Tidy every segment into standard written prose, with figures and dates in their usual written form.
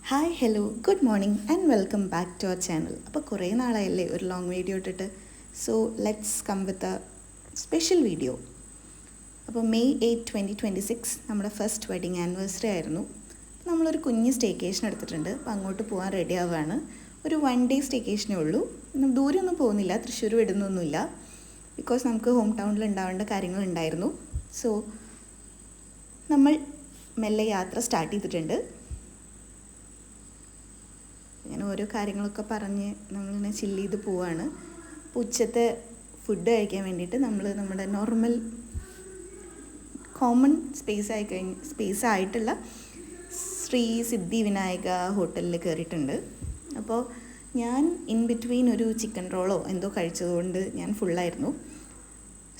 Hi hello good morning and welcome back to our channel. അപ്പോൾ കുറേ നാളായല്ലേ ഒരു ലോങ് വീഡിയോ ഇട്ടിട്ട്. So let's come with a special video. അപ്പോൾ May 8, 2026 നമ്മുടെ ഫസ്റ്റ് വെഡിങ് ആനിവേഴ്സറി ആയിരുന്നു. നമ്മളൊരു കുഞ്ഞ് സ്റ്റേക്കേഷൻ എടുത്തിട്ടുണ്ട്. അപ്പോൾ അങ്ങോട്ട് പോകാൻ റെഡി ആവുകയാണ്. ഒരു 1 day സ്റ്റേക്കേഷനേ ഉള്ളൂ. ദൂരെയൊന്നും പോകുന്നില്ല, തൃശ്ശൂർ വിടുന്നൊന്നുമില്ല. ബിക്കോസ് നമുക്ക് ഹോം ടൗണിൽ ഉണ്ടാവേണ്ട കാര്യങ്ങളുണ്ടായിരുന്നു. സോ നമ്മൾ മെല്ലെ യാത്ര സ്റ്റാർട്ട് ചെയ്തിട്ടുണ്ട്. ഇങ്ങനെ ഓരോ കാര്യങ്ങളൊക്കെ പറഞ്ഞ് നമ്മളിങ്ങനെ ചില്ല് ചെയ്ത് പോവാണ്. അപ്പോൾ ഉച്ചത്തെ ഫുഡ് കഴിക്കാൻ വേണ്ടിയിട്ട് നമ്മൾ നമ്മുടെ നോർമൽ കോമൺ സ്പേസ് ആയിട്ടുള്ള ശ്രീ സിദ്ധി വിനായക ഹോട്ടലിൽ കയറിയിട്ടുണ്ട്. അപ്പോൾ ഞാൻ ഇൻ ബിറ്റ്വീൻ ഒരു ചിക്കൻ റോളോ എന്തോ കഴിച്ചതുകൊണ്ട് ഞാൻ ഫുള്ളായിരുന്നു.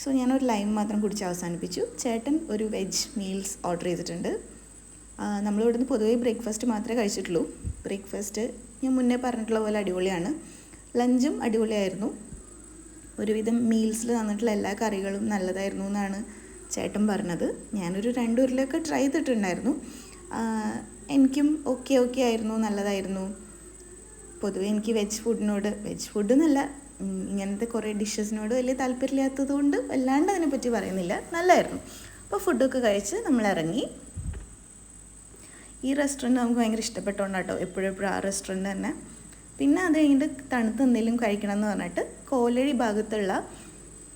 സോ ഞാനൊരു ലൈം മാത്രം കുടിച്ച് അവസാനിപ്പിച്ചു. ചേട്ടൻ ഒരു വെജ് മീൽസ് ഓർഡർ ചെയ്തിട്ടുണ്ട്. നമ്മളിവിടുന്ന് പൊതുവേ ബ്രേക്ക്ഫാസ്റ്റ് മാത്രമേ കഴിച്ചിട്ടുള്ളൂ. ബ്രേക്ക്ഫാസ്റ്റ് ഞാൻ മുന്നേ പറഞ്ഞിട്ടുള്ള പോലെ അടിപൊളിയാണ്. ലഞ്ചും അടിപൊളിയായിരുന്നു. ഒരുവിധം മീൽസിൽ തന്നിട്ടുള്ള എല്ലാ കറികളും നല്ലതായിരുന്നു എന്നാണ് ചേട്ടൻ പറഞ്ഞത്. ഞാനൊരു 2 ഉരുളയൊക്കെ ട്രൈ ചെയ്തിട്ടുണ്ടായിരുന്നു. എനിക്കും ഓക്കെ ആയിരുന്നു, നല്ലതായിരുന്നു. പൊതുവെ എനിക്ക് വെജ് ഫുഡ് എന്നല്ല, ഇങ്ങനത്തെ കുറേ ഡിഷസിനോട് വലിയ താല്പര്യമില്ലാത്തത് കൊണ്ട് വല്ലാണ്ട് അതിനെപ്പറ്റി പറയുന്നില്ല. നല്ലതായിരുന്നു. അപ്പോൾ ഫുഡൊക്കെ കഴിച്ച് നമ്മളിറങ്ങി. ഈ റെസ്റ്റോറൻറ്റ് നമുക്ക് ഭയങ്കര ഇഷ്ടപ്പെട്ടുകൊണ്ട് കേട്ടോ, എപ്പോഴും ആ റെസ്റ്റോറൻറ്റ് തന്നെ. പിന്നെ അത് കഴിഞ്ഞിട്ട് തണുത്ത് എന്തെങ്കിലും കഴിക്കണം എന്ന് പറഞ്ഞിട്ട് കോലഴി ഭാഗത്തുള്ള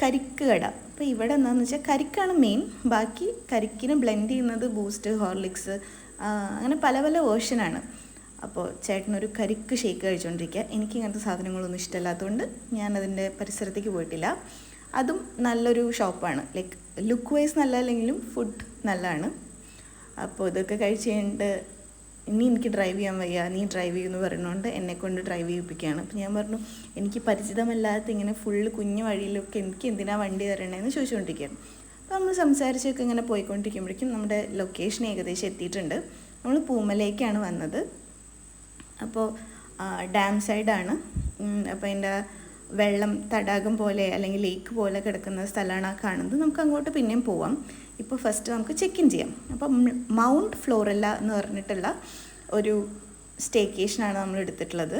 കരിക്ക് കട. അപ്പോൾ ഇവിടെ എന്താണെന്ന് വെച്ചാൽ കരിക്കാണ് മെയിൻ. ബാക്കി കരിക്കിന് ബ്ലെൻഡ് ചെയ്യുന്നത് ബൂസ്റ്റ്, ഹോർലിക്സ്, അങ്ങനെ പല പല വേർഷനാണ്. അപ്പോൾ ചേട്ടനൊരു കരിക്ക് ഷേക്ക് കഴിച്ചുകൊണ്ടിരിക്കുക. എനിക്ക് ഇങ്ങനത്തെ സാധനങ്ങളൊന്നും ഇഷ്ടമല്ലാത്തതുകൊണ്ട് ഞാനതിൻ്റെ പരിസരത്തേക്ക് പോയിട്ടില്ല. അതും നല്ലൊരു ഷോപ്പാണ്. ലൈക്ക് ലുക്ക് വൈസ് നല്ല അല്ലെങ്കിലും ഫുഡ് നല്ലതാണ്. അപ്പോൾ ഇതൊക്കെ കഴിച്ച് കഴിഞ്ഞിട്ട് ഇനി എനിക്ക് ഡ്രൈവ് ചെയ്യാൻ വയ്യ, നീ ഡ്രൈവ് ചെയ്യുമെന്ന് പറയുന്നതുകൊണ്ട് എന്നെക്കൊണ്ട് ഡ്രൈവ് ചെയ്യിപ്പിക്കുകയാണ്. അപ്പോൾ ഞാൻ പറഞ്ഞു, എനിക്ക് പരിചിതമല്ലാത്ത ഇങ്ങനെ ഫുള്ള് കുഞ്ഞു വഴിയിലൊക്കെ എനിക്ക് എന്തിനാണ് വണ്ടി തരണേന്ന് ചോദിച്ചുകൊണ്ടിരിക്കുകയാണ്. അപ്പോൾ നമ്മൾ സംസാരിച്ചൊക്കെ ഇങ്ങനെ പോയിക്കൊണ്ടിരിക്കുമ്പോഴേക്കും നമ്മുടെ ലൊക്കേഷൻ ഏകദേശം എത്തിയിട്ടുണ്ട്. നമ്മൾ പൂമലയ്ക്കാണ് വന്നത്. അപ്പോൾ ഡാം സൈഡാണ്. അപ്പോൾ അതിൻ്റെ വെള്ളം തടാകം പോലെ അല്ലെങ്കിൽ ലേക്ക് പോലെ കിടക്കുന്ന സ്ഥലമാണ് ആ കാണുന്നത്. നമുക്ക് അങ്ങോട്ട് പിന്നെയും പോവാം. ഇപ്പോൾ ഫസ്റ്റ് നമുക്ക് ചെക്ക് ഇൻ ചെയ്യാം. അപ്പോൾ മൗണ്ട് ഫ്ലോറല്ല എന്ന് പറഞ്ഞിട്ടുള്ള ഒരു സ്റ്റേക്കേഷനാണ് നമ്മൾ എടുത്തിട്ടുള്ളത്.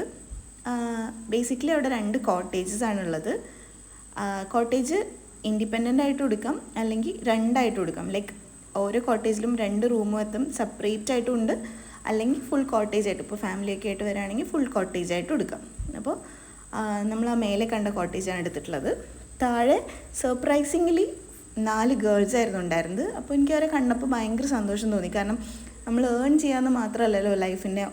ബേസിക്കലി അവിടെ 2 കോട്ടേജസ് ആണുള്ളത്. കോട്ടേജ് ഇൻഡിപെൻഡൻ്റ് ആയിട്ട് എടുക്കാം, അല്ലെങ്കിൽ 2 ആയിട്ട് എടുക്കാം. ലൈക്ക് ഓരോ കോട്ടേജിലും 2 റൂമും എത്തും. സെപ്പറേറ്റ് ആയിട്ടും ഉണ്ട്, അല്ലെങ്കിൽ ഫുൾ കോട്ടേജ് ആയിട്ട്. ഇപ്പോൾ ഫാമിലിയൊക്കെ ആയിട്ട് വരികയാണെങ്കിൽ ഫുൾ കോട്ടേജ് ആയിട്ടും എടുക്കാം. അപ്പോൾ നമ്മൾ ആ മേലെ കണ്ട കോട്ടേജാണ് എടുത്തിട്ടുള്ളത്. താഴെ സർപ്രൈസിംഗ്ലി 4 ഗേൾസ് ആയിരുന്നു ഉണ്ടായിരുന്നത്. അപ്പോൾ എനിക്ക് അവരെ കണ്ടപ്പോൾ ഭയങ്കര സന്തോഷം തോന്നി. കാരണം നമ്മൾ ഏൺ ചെയ്യാമെന്ന് മാത്രമല്ലല്ലോ ലൈഫിൻ്റെ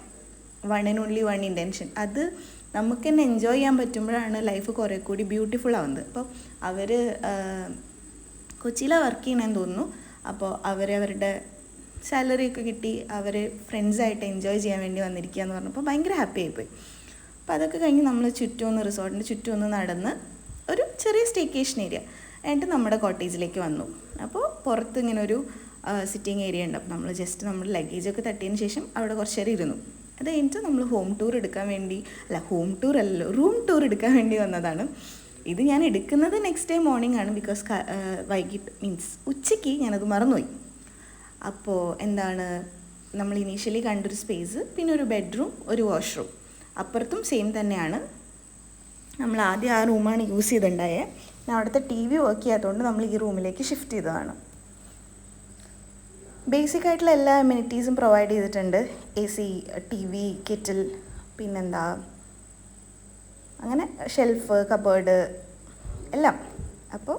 one and only one intention. അത് നമുക്ക് തന്നെ എൻജോയ് ചെയ്യാൻ പറ്റുമ്പോഴാണ് ലൈഫ് കുറേ കൂടി ബ്യൂട്ടിഫുൾ ആവുന്നത്. അപ്പോൾ അവർ കൊച്ചിയിലാണ് വർക്ക് ചെയ്യണമെന്ന് തോന്നുന്നു. അപ്പോൾ അവരവരുടെ സാലറിയൊക്കെ കിട്ടി അവർ ഫ്രണ്ട്സായിട്ട് എൻജോയ് ചെയ്യാൻ വേണ്ടി വന്നിരിക്കുക എന്ന് പറഞ്ഞപ്പോൾ ഭയങ്കര ഹാപ്പി ആയിപ്പോയി. അപ്പോൾ അതൊക്കെ കഴിഞ്ഞ് നമ്മൾ റിസോർട്ടിൻ്റെ ചുറ്റും നടന്ന് ഒരു ചെറിയ സ്റ്റേക്കേഷൻ ഏരിയ എന്നിട്ട് നമ്മുടെ കോട്ടേജിലേക്ക് വന്നു. അപ്പോൾ പുറത്ത് ഇങ്ങനെ ഒരു സിറ്റിംഗ് ഏരിയ ഉണ്ട്. അപ്പോൾ നമ്മൾ ജസ്റ്റ് നമ്മുടെ ലഗേജൊക്കെ തട്ടിയതിന് ശേഷം അവിടെ കുറച്ച് നേരം ഇരുന്നു. അത് കഴിഞ്ഞിട്ട് നമ്മൾ റൂം ടൂർ എടുക്കാൻ വേണ്ടി വന്നതാണ്. ഇത് ഞാൻ എടുക്കുന്നത് നെക്സ്റ്റ് ഡേ മോർണിംഗ് ആണ്. ബിക്കോസ് ഉച്ചയ്ക്ക് ഞാനത് മറന്നുപോയി. അപ്പോൾ നമ്മൾ ഇനീഷ്യലി കണ്ടൊരു സ്പേസ്, പിന്നെ ഒരു ബെഡ്റൂം, ഒരു വാഷ്റൂം. അപ്പുറത്തും സെയിം തന്നെയാണ്. നമ്മൾ ആദ്യം ആ റൂമാണ് യൂസ് ചെയ്തിട്ടുണ്ടായത്. അവിടുത്തെ TV വർക്ക് ചെയ്യാത്തതുകൊണ്ട് നമ്മൾ ഈ റൂമിലേക്ക് ഷിഫ്റ്റ് ചെയ്തതാണ്. ബേസിക് ആയിട്ടുള്ള എല്ലാ അമ്യൂണിറ്റീസും പ്രൊവൈഡ് ചെയ്തിട്ടുണ്ട്. AC, TV, കെറ്റിൽ, പിന്നെന്താ അങ്ങനെ ഷെൽഫ്, കബേർഡ് എല്ലാം. അപ്പോൾ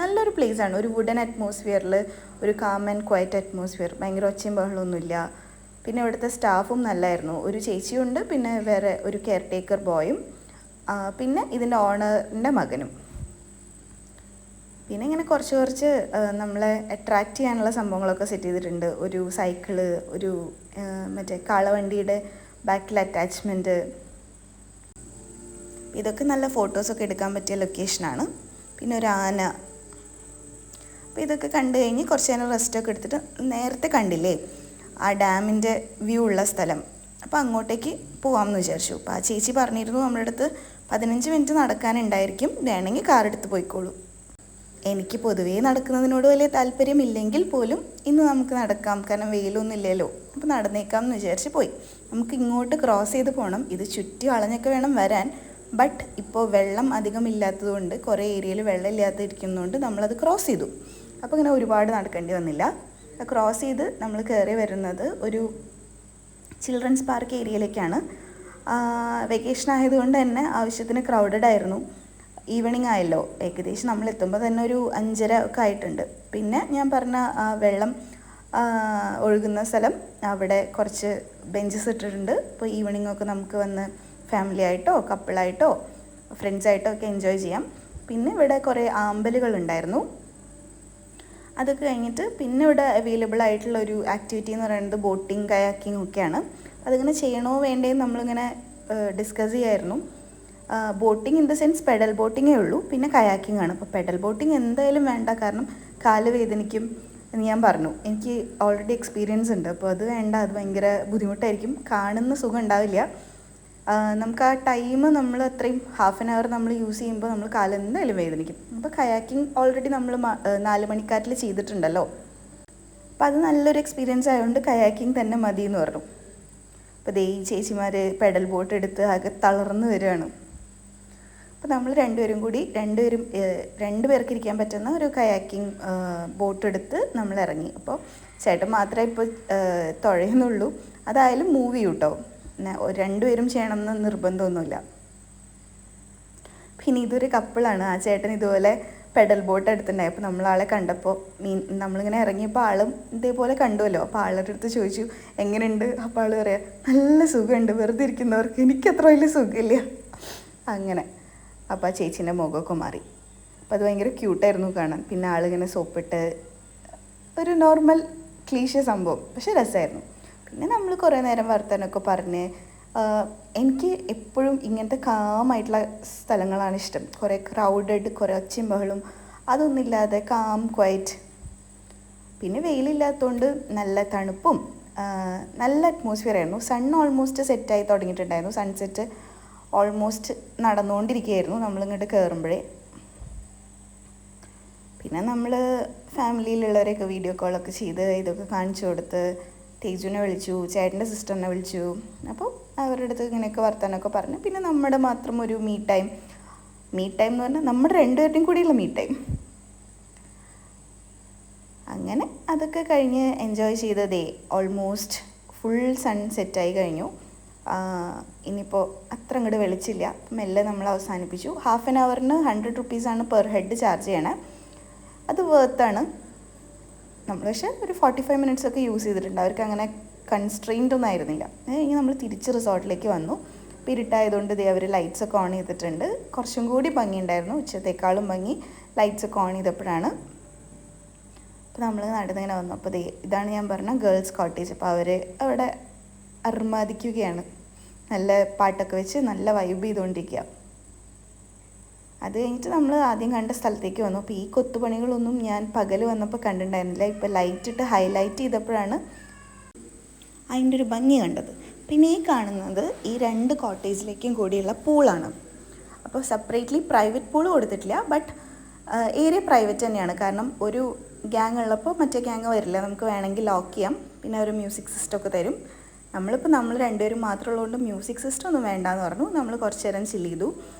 നല്ലൊരു പ്ലേസാണ്. ഒരു വുഡൻ അറ്റ്മോസ്ഫിയറിൽ ഒരു കാം ആൻഡ് ക്വയറ്റ് അറ്റ്മോസ്ഫിയർ. ഭയങ്കര ഒച്ചയും ബഹളമൊന്നുമില്ല. പിന്നെ ഇവിടുത്തെ സ്റ്റാഫും നല്ലതായിരുന്നു. ഒരു ചേച്ചിയുണ്ട്, പിന്നെ വേറെ ഒരു കെയർ ടേക്കർ ബോയും, പിന്നെ ഇതിൻ്റെ ഓണറിൻ്റെ മകനും. പിന്നെ ഇങ്ങനെ കുറച്ച് നമ്മളെ അട്രാക്റ്റ് ചെയ്യാനുള്ള സംഭവങ്ങളൊക്കെ സെറ്റ് ചെയ്തിട്ടുണ്ട്. ഒരു സൈക്കിള്, ഒരു മറ്റേ കാളവണ്ടിയുടെ ബാക്കിൽ അറ്റാച്ച്മെൻറ്റ്. ഇതൊക്കെ നല്ല ഫോട്ടോസൊക്കെ എടുക്കാൻ പറ്റിയ ലൊക്കേഷനാണ്. പിന്നെ ഒരു ആന. അപ്പോൾ ഇതൊക്കെ കണ്ടു കഴിഞ്ഞ് കുറച്ച് നേരം റെസ്റ്റൊക്കെ എടുത്തിട്ട് നേരത്തെ കണ്ടില്ലേ ആ ഡാമിൻ്റെ വ്യൂ ഉള്ള സ്ഥലം, അപ്പോൾ അങ്ങോട്ടേക്ക് പോകാമെന്ന് വിചാരിച്ചു. അപ്പോൾ ആ ചേച്ചി പറഞ്ഞിരുന്നു നമ്മുടെ അടുത്ത് 15 മിനിറ്റ് നടക്കാനുണ്ടായിരിക്കും, വേണമെങ്കിൽ കാർ എടുത്ത് പോയിക്കോളൂ. എനിക്ക് പൊതുവേ നടക്കുന്നതിനോട് വലിയ താല്പര്യമില്ലെങ്കിൽ പോലും ഇന്ന് നമുക്ക് നടക്കാം, കാരണം വെയിലൊന്നും ഇല്ലല്ലോ, അപ്പോൾ നടന്നേക്കാം എന്ന് വിചാരിച്ച് പോയി. നമുക്ക് ഇങ്ങോട്ട് ക്രോസ് ചെയ്ത് പോകണം, ഇത് ചുറ്റി വളഞ്ഞൊക്കെ വേണം വരാൻ. ബട്ട് ഇപ്പോൾ വെള്ളം അധികം ഇല്ലാത്തതുകൊണ്ട്, കുറേ ഏരിയയിൽ വെള്ളം ഇല്ലാതിരിക്കുന്നതുകൊണ്ട് നമ്മളത് ക്രോസ് ചെയ്തു. അപ്പോൾ ഇങ്ങനെ ഒരുപാട് നടക്കേണ്ടി വന്നില്ല. ക്രോസ് ചെയ്ത് നമ്മൾ കയറി വരുന്നത് ഒരു ചിൽഡ്രൻസ് പാർക്ക് ഏരിയയിലേക്കാണ്. വെക്കേഷൻ ആയതുകൊണ്ട് തന്നെ ആവശ്യത്തിന് ക്രൗഡഡ് ആയിരുന്നു. ഈവനിങ് ആയല്ലോ, ഏകദേശം നമ്മൾ എത്തുമ്പോൾ തന്നെ ഒരു 5:30 ഒക്കെ ആയിട്ടുണ്ട്. പിന്നെ ഞാൻ പറഞ്ഞ വെള്ളം ഒഴുകുന്ന സ്ഥലം, അവിടെ കുറച്ച് ബെഞ്ചസ് ഇട്ടിട്ടുണ്ട്. അപ്പോൾ ഈവനിങ് ഒക്കെ നമുക്ക് വന്ന് ഫാമിലി ആയിട്ടോ കപ്പിളായിട്ടോ ഫ്രണ്ട്സായിട്ടോ ഒക്കെ എൻജോയ് ചെയ്യാം. പിന്നെ ഇവിടെ കുറേ ആമ്പലുകളുണ്ടായിരുന്നു. അതൊക്കെ കഴിഞ്ഞിട്ട് പിന്നെ ഇവിടെ അവൈലബിൾ ആയിട്ടുള്ള ഒരു ആക്ടിവിറ്റി എന്ന് പറയുന്നത് ബോട്ടിങ് കയാക്കിങ് ഒക്കെയാണ്. അതിങ്ങനെ ചെയ്യണോ വേണ്ടേന്ന് നമ്മളിങ്ങനെ ഡിസ്കസ് ചെയ്യായിരുന്നു. Boating in the sense pedal ബോട്ടിങ്ങേ ഉള്ളൂ, പിന്നെ കയാക്കിംഗ് ആണ്. അപ്പോൾ പെഡൽ ബോട്ടിങ് എന്തായാലും വേണ്ട, കാരണം കാല് വേദനിക്കും എന്ന് ഞാൻ പറഞ്ഞു. എനിക്ക് ഓൾറെഡി എക്സ്പീരിയൻസ് ഉണ്ട്, അപ്പോൾ അത് വേണ്ട, അത് ഭയങ്കര ബുദ്ധിമുട്ടായിരിക്കും, കാണുന്ന സുഖം ഉണ്ടാവില്ല. നമുക്ക് ആ ടൈം നമ്മൾ അത്രയും ഹാഫ് ആൻ അവർ നമ്മൾ യൂസ് ചെയ്യുമ്പോൾ നമ്മൾ കാല് എന്തായാലും വേദനിക്കും. അപ്പോൾ കയാക്കിംഗ് ഓൾറെഡി നമ്മൾ 4 മണിക്കാറ്റിൽ ചെയ്തിട്ടുണ്ടല്ലോ, അപ്പോൾ അത് നല്ലൊരു എക്സ്പീരിയൻസ് ആയതുകൊണ്ട് കയാക്കിംഗ് തന്നെ മതി എന്ന് പറഞ്ഞു. അപ്പോൾ ദേ ഈ ചേച്ചിമാർ പെഡൽ ബോട്ട് എടുത്ത് ആകെ തളർന്ന് വരികയാണ്. അപ്പോൾ നമ്മൾ രണ്ട് പേർക്ക് ഇരിക്കാൻ പറ്റുന്ന ഒരു കയാക്കിംഗ് ബോട്ട് എടുത്ത് നമ്മൾ ഇറങ്ങി. അപ്പോൾ ചേട്ടൻ മാത്രമേ ഇപ്പോൾ തുഴയുന്നുള്ളൂ, അതായാലും മൂവ് ചെയ്യും കേട്ടോ, പിന്നെ 2 പേരും ചെയ്യണമെന്ന് നിർബന്ധമൊന്നുമില്ല. പിന്നെ ഇതൊരു കപ്പിളാണ്. ആ ചേട്ടൻ ഇതുപോലെ പെഡൽ ബോട്ട് എടുത്തിട്ടുണ്ടായി. അപ്പോൾ നമ്മളാളെ കണ്ടപ്പോൾ നമ്മളിങ്ങനെ ഇറങ്ങിയപ്പോൾ ആളും ഇതേപോലെ കണ്ടുവല്ലോ. അപ്പോൾ ആളുടെ അടുത്ത് ചോദിച്ചു എങ്ങനെയുണ്ട്. അപ്പോൾ ആൾ പറയാം നല്ല സുഖമുണ്ട്, വെറുതെ ഇരിക്കുന്നവർക്ക്, എനിക്കത്ര വലിയ സുഖമില്ല അങ്ങനെ. അപ്പോൾ ആ ചേച്ചീൻ്റെ മുഖമൊക്കെ മാറി. അപ്പോൾ അത് ഭയങ്കര ക്യൂട്ടായിരുന്നു കാണാൻ. പിന്നെ ആളിങ്ങനെ സോപ്പിട്ട് ഒരു നോർമൽ ക്ലീശ സംഭവം, പക്ഷെ രസമായിരുന്നു. പിന്നെ നമ്മൾ കുറേ നേരം വർത്താനമൊക്കെ പറഞ്ഞ്, എനിക്ക് എപ്പോഴും ഇങ്ങനത്തെ കാമായിട്ടുള്ള സ്ഥലങ്ങളാണ് ഇഷ്ടം. കുറേ ക്രൗഡഡ്, കുറേ ഒച്ചയും ബഹളും അതൊന്നുമില്ലാതെ കാം ക്വയറ്റ്. പിന്നെ വെയിലില്ലാത്തതുകൊണ്ട് നല്ല തണുപ്പും നല്ല അറ്റ്മോസ്ഫിയർ ആയിരുന്നു. സൺ ഓൾമോസ്റ്റ് സെറ്റായി തുടങ്ങിയിട്ടുണ്ടായിരുന്നു. Sunset almost നടന്നുകൊണ്ടിരിക്കുകയായിരുന്നു നമ്മളിങ്ങോട്ട് കയറുമ്പോഴേ. പിന്നെ നമ്മൾ ഫാമിലിയിലുള്ളവരെയൊക്കെ വീഡിയോ കോളൊക്കെ ചെയ്ത് ഇതൊക്കെ കാണിച്ചു കൊടുത്ത്, തേജുവിനെ വിളിച്ചു, ചേട്ടൻ്റെ സിസ്റ്ററിനെ വിളിച്ചു. അപ്പോൾ അവരുടെ അടുത്ത് ഇങ്ങനെയൊക്കെ വർത്താനമൊക്കെ പറഞ്ഞു. പിന്നെ നമ്മുടെ മാത്രം ഒരു മീ ടൈം എന്ന് പറഞ്ഞാൽ നമ്മുടെ 2 പേരുടെയും കൂടിയുള്ള മീ ടൈം. അങ്ങനെ അതൊക്കെ കഴിഞ്ഞ് എൻജോയ് ചെയ്തതേ ഓൾമോസ്റ്റ് ഫുൾ സൺ സെറ്റായി കഴിഞ്ഞു. ഇനിയിപ്പോൾ അത്ര അങ്ങോട്ട് വെളിച്ചില്ല, മെല്ലെ നമ്മൾ അവസാനിപ്പിച്ചു. ഹാഫ് ആൻ അവറിന് 100 rupees പെർ ഹെഡ് ചാർജ് ചെയ്യണേ. അത് വേർത്താണ്. നമ്മൾ പക്ഷേ ഒരു 45 minutes ഒക്കെ യൂസ് ചെയ്തിട്ടുണ്ട്. അവർക്ക് അങ്ങനെ കൺസ്ട്രെയിൻഡ് ഒന്നും ആയിരുന്നില്ല. ഇനി നമ്മൾ തിരിച്ച് റിസോർട്ടിലേക്ക് വന്നു. ഇപ്പോൾ ഇരുട്ടായതുകൊണ്ട് അവർ ലൈറ്റ്സ് ഒക്കെ ഓൺ ചെയ്തിട്ടുണ്ട്. കുറച്ചും കൂടി ഭംഗിയുണ്ടായിരുന്നു, ഉച്ചത്തേക്കാളും ഭംഗി ലൈറ്റ്സ് ഒക്കെ ഓൺ ചെയ്തപ്പോഴാണ്. അപ്പോൾ നമ്മൾ നടന്നിങ്ങനെ വന്നു. അപ്പോൾ ഇതാണ് ഞാൻ പറഞ്ഞ ഗേൾസ് കോട്ടേജ്. അപ്പോൾ അവർ അവിടെ അർമാദിക്കുകയാണ്, നല്ല പാട്ടൊക്കെ വെച്ച് നല്ല വൈബ് ചെയ്തുകൊണ്ടിരിക്കുക. അത് കഴിഞ്ഞിട്ട് നമ്മൾ ആദ്യം കണ്ട സ്ഥലത്തേക്ക് വന്നു. അപ്പോൾ ഈ കൊത്തുപണികളൊന്നും ഞാൻ പകൽ വന്നപ്പോൾ കണ്ടിട്ടുണ്ടായിരുന്നില്ല. ഇപ്പോൾ ലൈറ്റ് ഇട്ട് ഹൈലൈറ്റ് ചെയ്തപ്പോഴാണ് അതിൻ്റെ ഒരു ഭംഗി കണ്ടത്. പിന്നെ ഈ കാണുന്നത് ഈ 2 കോട്ടേജിലേക്കും കൂടിയുള്ള പൂളാണ്. അപ്പോൾ സെപ്പറേറ്റ്ലി പ്രൈവറ്റ് പൂൾ കൊടുത്തിട്ടില്ല, ബട്ട് ഏരിയ പ്രൈവറ്റ് തന്നെയാണ്. കാരണം ഒരു ഗ്യാങ് ഉള്ളപ്പോൾ മറ്റേ ഗ്യാങ് വരില്ല, നമുക്ക് വേണമെങ്കിൽ ലോക്ക് ചെയ്യാം. പിന്നെ ഒരു മ്യൂസിക് സിസ്റ്റം ഒക്കെ തരും. നമ്മൾ 2 പേരും മാത്രമുള്ളതുകൊണ്ട് മ്യൂസിക് സിസ്റ്റം ഒന്നും വേണ്ടാന്ന് പറഞ്ഞു. നമ്മൾ കുറച്ച് നേരം ചില്ല് ചെയ്തു.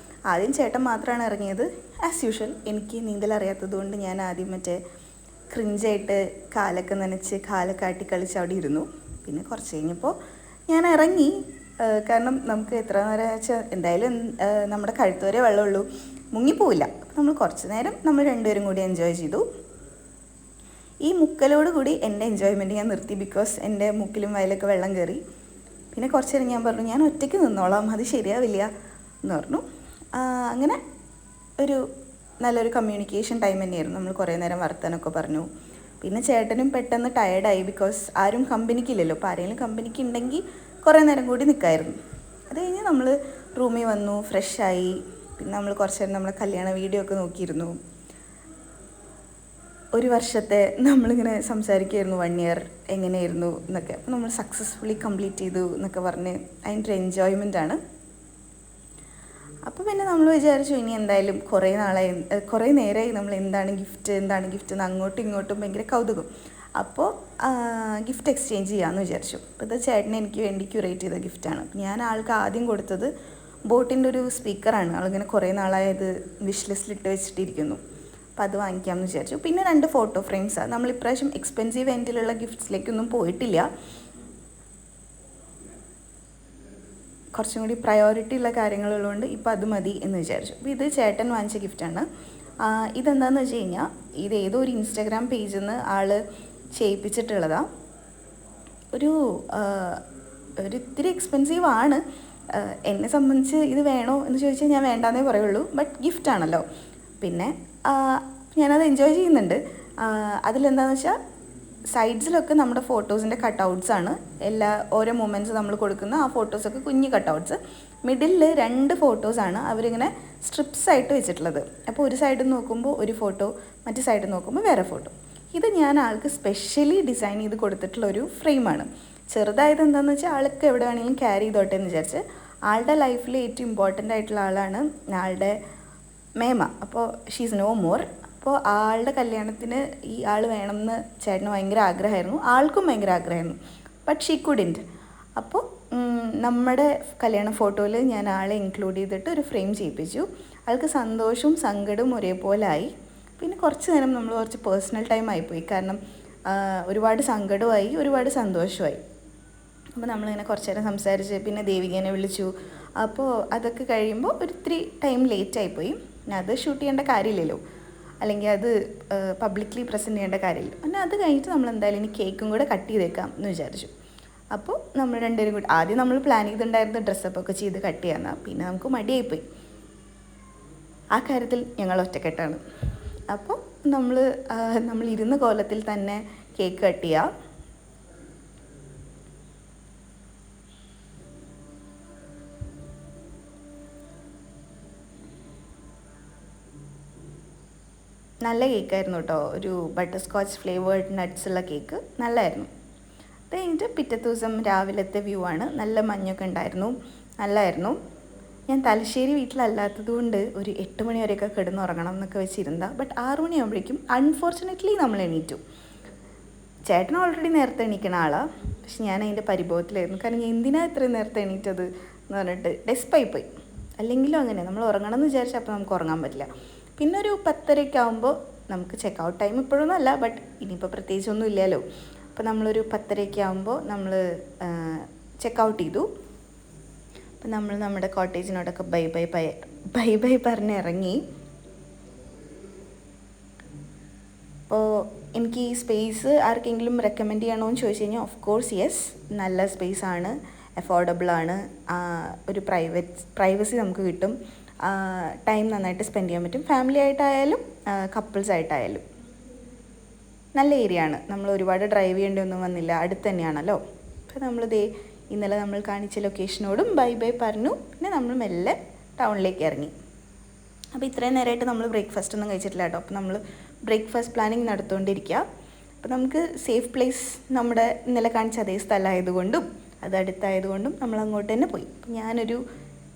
ആദ്യം ചേട്ടൻ മാത്രമാണ് ഇറങ്ങിയത്. ആസ് യൂഷ്വൽ എനിക്ക് നീന്തൽ അറിയാത്തത് കൊണ്ട് ഞാൻ ആദ്യം മറ്റേ ക്രിഞ്ചായിട്ട് കാലൊക്കെ നനച്ച് കാലൊക്കെ ആട്ടി കളിച്ച് അവിടെ ഇരുന്നു. പിന്നെ കുറച്ച് കഴിഞ്ഞപ്പോൾ ഞാൻ ഇറങ്ങി, കാരണം നമുക്ക് എത്ര നേരം വെച്ചാൽ എന്തായാലും നമ്മുടെ കഴുത്ത് വരെ വെള്ളമുള്ളൂ, മുങ്ങിപ്പോവില്ല. നമ്മൾ കുറച്ച് നേരം നമ്മൾ 2 പേരും കൂടി എൻജോയ് ചെയ്തു. ഈ മുക്കലോട് കൂടി എൻ്റെ എൻജോയ്മെൻറ്റ് ഞാൻ നിർത്തി, ബിക്കോസ് എൻ്റെ മുക്കിലും വയലൊക്കെ വെള്ളം കയറി. പിന്നെ കുറച്ച് നേരം ഞാൻ പറഞ്ഞു ഞാൻ ഒറ്റയ്ക്ക് നിന്നോളാം, അത് ശരിയാവില്ല എന്ന് പറഞ്ഞു. അങ്ങനെ ഒരു നല്ലൊരു കമ്മ്യൂണിക്കേഷൻ ടൈം തന്നെയായിരുന്നു. നമ്മൾ കുറേ നേരം വർത്താനമൊക്കെ പറഞ്ഞു. പിന്നെ ചേട്ടനും പെട്ടെന്ന് ടയേർഡായി, ബിക്കോസ് ആരും കമ്പനിക്കില്ലല്ലോ. അപ്പോൾ ആരെങ്കിലും കമ്പനിക്ക് ഉണ്ടെങ്കിൽ കുറേ നേരം കൂടി നിൽക്കായിരുന്നു. അത് കഴിഞ്ഞ് നമ്മൾ റൂമിൽ വന്നു, ഫ്രഷായി. പിന്നെ നമ്മൾ കുറച്ച് നേരം നമ്മളെ കല്യാണ വീഡിയോ ഒക്കെ നോക്കിയിരുന്നു. 1 വർഷത്തെ നമ്മളിങ്ങനെ സംസാരിക്കുമായിരുന്നു, 1 year എങ്ങനെയായിരുന്നു എന്നൊക്കെ. അപ്പോൾ നമ്മൾ സക്സസ്ഫുള്ളി കംപ്ലീറ്റ് ചെയ്തു എന്നൊക്കെ പറഞ്ഞ് അതിൻ്റെ ഒരു എൻജോയ്മെൻ്റാണ്. അപ്പോൾ പിന്നെ നമ്മൾ വിചാരിച്ചു ഇനി എന്തായാലും കുറേ നേരമായി നമ്മൾ എന്താണ് ഗിഫ്റ്റ് എന്ന് അങ്ങോട്ടും ഇങ്ങോട്ടും ഭയങ്കര കൗതുകം. അപ്പോൾ ഗിഫ്റ്റ് എക്സ്ചേഞ്ച് ചെയ്യാമെന്ന് വിചാരിച്ചു. അപ്പോൾ ഇത് ചേട്ടൻ എനിക്ക് വേണ്ടി ക്യൂറേറ്റ് ചെയ്ത ഗിഫ്റ്റാണ്. ഞാൻ ആൾക്ക് ആദ്യം കൊടുത്തത് ബോട്ടിൻ്റെ ഒരു സ്പീക്കറാണ്. ആളിങ്ങനെ കുറേ നാളായത് വിഷ് ലിസ്റ്റിലിട്ട് വെച്ചിട്ടിരിക്കുന്നു. അപ്പോൾ അത് വാങ്ങിക്കാമെന്ന് വിചാരിച്ചു. പിന്നെ 2 ഫോട്ടോ ഫ്രെയിംസാണ്. നമ്മൾ ഇപ്രാവശ്യം എക്സ്പെൻസീവ് എൻഡിലുള്ള ഗിഫ്റ്റ്സിലേക്കൊന്നും പോയിട്ടില്ല. കുറച്ചും കൂടി പ്രയോറിറ്റി ഉള്ള കാര്യങ്ങളുള്ളതുകൊണ്ട് ഇപ്പോൾ അത് മതി എന്ന് വിചാരിച്ചു. അപ്പോൾ ഇത് ചേട്ടൻ വാങ്ങിച്ച ഗിഫ്റ്റാണ്. ഇതെന്താണെന്ന് വെച്ച് കഴിഞ്ഞാൽ ഇത് ഏതോ ഒരു ഇൻസ്റ്റാഗ്രാം പേജിൽ നിന്ന് ആൾ ചെയ്യിപ്പിച്ചിട്ടുള്ളതാണ്. ഒരു ഇത്തിരി എക്സ്പെൻസീവ് ആണ്. എന്നെ സംബന്ധിച്ച് ഇത് വേണോ എന്ന് ചോദിച്ചാൽ ഞാൻ വേണ്ടാന്നേ പറയുള്ളൂ. ബട്ട് ഗിഫ്റ്റാണല്ലോ, പിന്നെ ഞാനത് എൻജോയ് ചെയ്യുന്നുണ്ട്. അതിലെന്താണെന്ന് വെച്ചാൽ സൈഡ്സിലൊക്കെ നമ്മുടെ ഫോട്ടോസിൻ്റെ കട്ടൗട്ട്സാണ്. ഓരോ മൊമെൻറ്റ്സ് നമ്മൾ കൊടുക്കുന്ന ആ ഫോട്ടോസൊക്കെ കുഞ്ഞ് കട്ടൗട്ട്സ്. മിഡിലിൽ 2 ഫോട്ടോസാണ് അവരിങ്ങനെ സ്ട്രിപ്സായിട്ട് വെച്ചിട്ടുള്ളത്. അപ്പോൾ ഒരു സൈഡിൽ നോക്കുമ്പോൾ ഒരു ഫോട്ടോ, മറ്റു സൈഡിൽ നോക്കുമ്പോൾ വേറെ ഫോട്ടോ. ഇത് ഞാൻ ആൾക്ക് സ്പെഷ്യലി ഡിസൈൻ ചെയ്ത് കൊടുത്തിട്ടുള്ള ഒരു ഫ്രെയിമാണ്. ചെറുതായത് എന്താണെന്ന് വെച്ചാൽ ആൾക്ക് എവിടെ വേണമെങ്കിലും ക്യാരി ചെയ്തോട്ടെ എന്ന് വിചാരിച്ച്. ആളുടെ ലൈഫിൽ ഏറ്റവും ഇമ്പോർട്ടൻ്റ് ആയിട്ടുള്ള ആളാണ് ആളുടെ മേമ. അപ്പോൾ ഷീസ് നോ മോർ. അപ്പോൾ ആളുടെ കല്യാണത്തിന് ഈ ആൾ വേണമെന്ന് ചേട്ടന് ഭയങ്കര ആഗ്രഹമായിരുന്നു, ആൾക്കും ഭയങ്കര ആഗ്രഹമായിരുന്നു. But she couldn't. അപ്പോൾ നമ്മുടെ കല്യാണ ഫോട്ടോയിൽ ഞാൻ ആളെ ഇൻക്ലൂഡ് ചെയ്തിട്ട് ഒരു ഫ്രെയിം ചെയ്യിപ്പിച്ചു. ആൾക്ക് സന്തോഷവും സങ്കടവും ഒരേപോലെ ആയി. പിന്നെ കുറച്ച് നേരം നമ്മൾ കുറച്ച് പേഴ്സണൽ ടൈം ആയിപ്പോയി. കാരണം ഒരുപാട് സങ്കടമായി, ഒരുപാട് സന്തോഷമായി. അപ്പോൾ നമ്മളിങ്ങനെ കുറച്ച് നേരം സംസാരിച്ച് പിന്നെ ദേവികേനെ വിളിച്ചു. അപ്പോൾ അതൊക്കെ കഴിയുമ്പോൾ ഒരിത്തിരി ടൈം ലേറ്റായിപ്പോയി. പിന്നെ അത് ഷൂട്ട് ചെയ്യേണ്ട കാര്യമില്ലല്ലോ, അല്ലെങ്കിൽ അത് പബ്ലിക്ലി പ്രസൻറ്റ് ചെയ്യേണ്ട കാര്യമില്ല. പിന്നെ അത് കഴിഞ്ഞിട്ട് നമ്മൾ എന്തായാലും ഇനി കേക്കും കൂടെ കട്ട് ചെയ്തേക്കാം എന്ന് വിചാരിച്ചു. അപ്പോൾ നമ്മൾ രണ്ടുപേരും കൂടി ആദ്യം നമ്മൾ പ്ലാൻ ചെയ്തിട്ടുണ്ടായിരുന്നു ഡ്രസ്സപ്പൊക്കെ ചെയ്ത് കട്ട് ചെയ്യാമെന്നാണ്. പിന്നെ നമുക്ക് മടിയായിപ്പോയി. ആ കാര്യത്തിൽ ഞങ്ങൾ ഒറ്റക്കെട്ടാണ്. അപ്പോൾ നമ്മൾ ഇരുന്ന കോലത്തിൽ തന്നെ കേക്ക് കട്ട് ചെയ്യുക. നല്ല കേക്കായിരുന്നു കേട്ടോ. ഒരു ബട്ടർ സ്കോച്ച് ഫ്ലേവേർഡ് നട്ട്സ് ഉള്ള കേക്ക് നല്ലതായിരുന്നു. അത് കഴിഞ്ഞിട്ട് പിറ്റത്തെ ദിവസം രാവിലത്തെ വ്യൂ ആണ്. നല്ല മഞ്ഞൊക്കെ ഉണ്ടായിരുന്നു, നല്ലതായിരുന്നു. ഞാൻ തലശ്ശേരി വീട്ടിലല്ലാത്തത് കൊണ്ട് ഒരു 8 മണി വരെയൊക്കെ കിടന്നുറങ്ങണം എന്നൊക്കെ വെച്ചിരുന്ന. ബട്ട് 6 മണിയാകുമ്പോഴേക്കും അൺഫോർച്ചുനേറ്റ്ലി നമ്മൾ എണീറ്റു. ചേട്ടൻ ഓൾറെഡി നേരത്തെ എണീക്കണ ആളാണ്. പക്ഷെ ഞാൻ അതിൻ്റെ പരിഭവത്തിലായിരുന്നു. കാരണം എന്തിനാ ഇത്രയും നേരത്തെ എണീറ്റത് എന്ന് പറഞ്ഞിട്ട് ഡെസ്പായിപ്പോയി. അല്ലെങ്കിലും അങ്ങനെ നമ്മൾ ഉറങ്ങണം എന്ന് വിചാരിച്ചാൽ അപ്പോൾ നമുക്ക് ഉറങ്ങാൻ പറ്റില്ല. പിന്നെ ഒരു 10:30 ആകുമ്പോൾ നമുക്ക് ചെക്കൗട്ട് ടൈം ഇപ്പോഴൊന്നും അല്ല, ബട്ട് ഇനിയിപ്പോൾ പ്രത്യേകിച്ചൊന്നും ഇല്ലല്ലോ. അപ്പോൾ നമ്മളൊരു 10:30 ആകുമ്പോൾ നമ്മൾ ചെക്കൗട്ട് ചെയ്തു. അപ്പം നമ്മൾ നമ്മുടെ കോട്ടേജിനോടൊക്കെ ബൈ ബൈ പറഞ്ഞ് ഇറങ്ങി. അപ്പോൾ എനിക്ക് ഈ സ്പേസ് ആർക്കെങ്കിലും റെക്കമെൻഡ് ചെയ്യണോ എന്ന് ചോദിച്ചു കഴിഞ്ഞാൽ ഓഫ് കോഴ്സ് യെസ്. നല്ല സ്പേസാണ്, അഫോർഡബിളാണ്, ഒരു പ്രൈവസി നമുക്ക് കിട്ടും, ടൈം നന്നായിട്ട് സ്പെൻഡ് ചെയ്യാൻ പറ്റും. ഫാമിലി ആയിട്ടായാലും കപ്പിൾസായിട്ടായാലും നല്ല ഏരിയ ആണ്. നമ്മൾ ഒരുപാട് ഡ്രൈവ് ചെയ്യേണ്ടിയൊന്നും വന്നില്ല, അടുത്ത് തന്നെയാണല്ലോ. അപ്പോൾ ഇന്നലെ നമ്മൾ കാണിച്ച ലൊക്കേഷനോടും ബൈ ബൈ പറഞ്ഞു. പിന്നെ നമ്മൾ മെല്ലെ ടൗണിലേക്ക് ഇറങ്ങി. അപ്പോൾ ഇത്രയും നേരമായിട്ട് നമ്മൾ ബ്രേക്ക്ഫാസ്റ്റ് ഒന്നും കഴിച്ചിട്ടില്ല കേട്ടോ. അപ്പോൾ നമ്മൾ ബ്രേക്ക്ഫാസ്റ്റ് പ്ലാനിങ് നടത്തുകൊണ്ടിരിക്കുക. അപ്പോൾ നമുക്ക് സേഫ് പ്ലേസ് നമ്മുടെ ഇന്നലെ കാണിച്ച അതേ സ്ഥലമായതുകൊണ്ടും അത് അടുത്തായതുകൊണ്ടും നമ്മൾ അങ്ങോട്ട് തന്നെ പോയി. ഞാനൊരു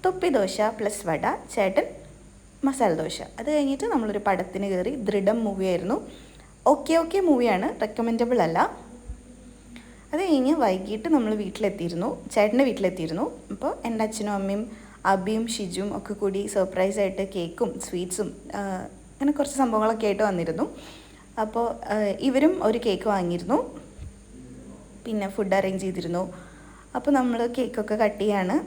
തൊപ്പി ദോശ പ്ലസ് വട, ചേട്ടൻ മസാല ദോശ. അത് കഴിഞ്ഞിട്ട് നമ്മളൊരു പടത്തിന് കയറി. ദൃഢം മൂവിയായിരുന്നു. ഓക്കെ മൂവിയാണ്, റെക്കമെൻഡബിൾ അല്ല. അത് കഴിഞ്ഞ് വൈകിട്ട് നമ്മൾ ചേട്ടൻ്റെ വീട്ടിലെത്തിയിരുന്നു. അപ്പോൾ എൻ്റെ അച്ഛനും അമ്മയും അബിയും ഷിജുവും ഒക്കെ കൂടി സർപ്രൈസായിട്ട് കേക്കും സ്വീറ്റ്സും അങ്ങനെ കുറച്ച് സംഭവങ്ങളൊക്കെ ആയിട്ട് വന്നിരുന്നു. അപ്പോൾ ഇവരും ഒരു കേക്ക് വാങ്ങിയിരുന്നു, പിന്നെ ഫുഡ് അറേഞ്ച് ചെയ്തിരുന്നു. അപ്പോൾ നമ്മൾ കേക്കൊക്കെ കട്ട് ചെയ്യാണ്.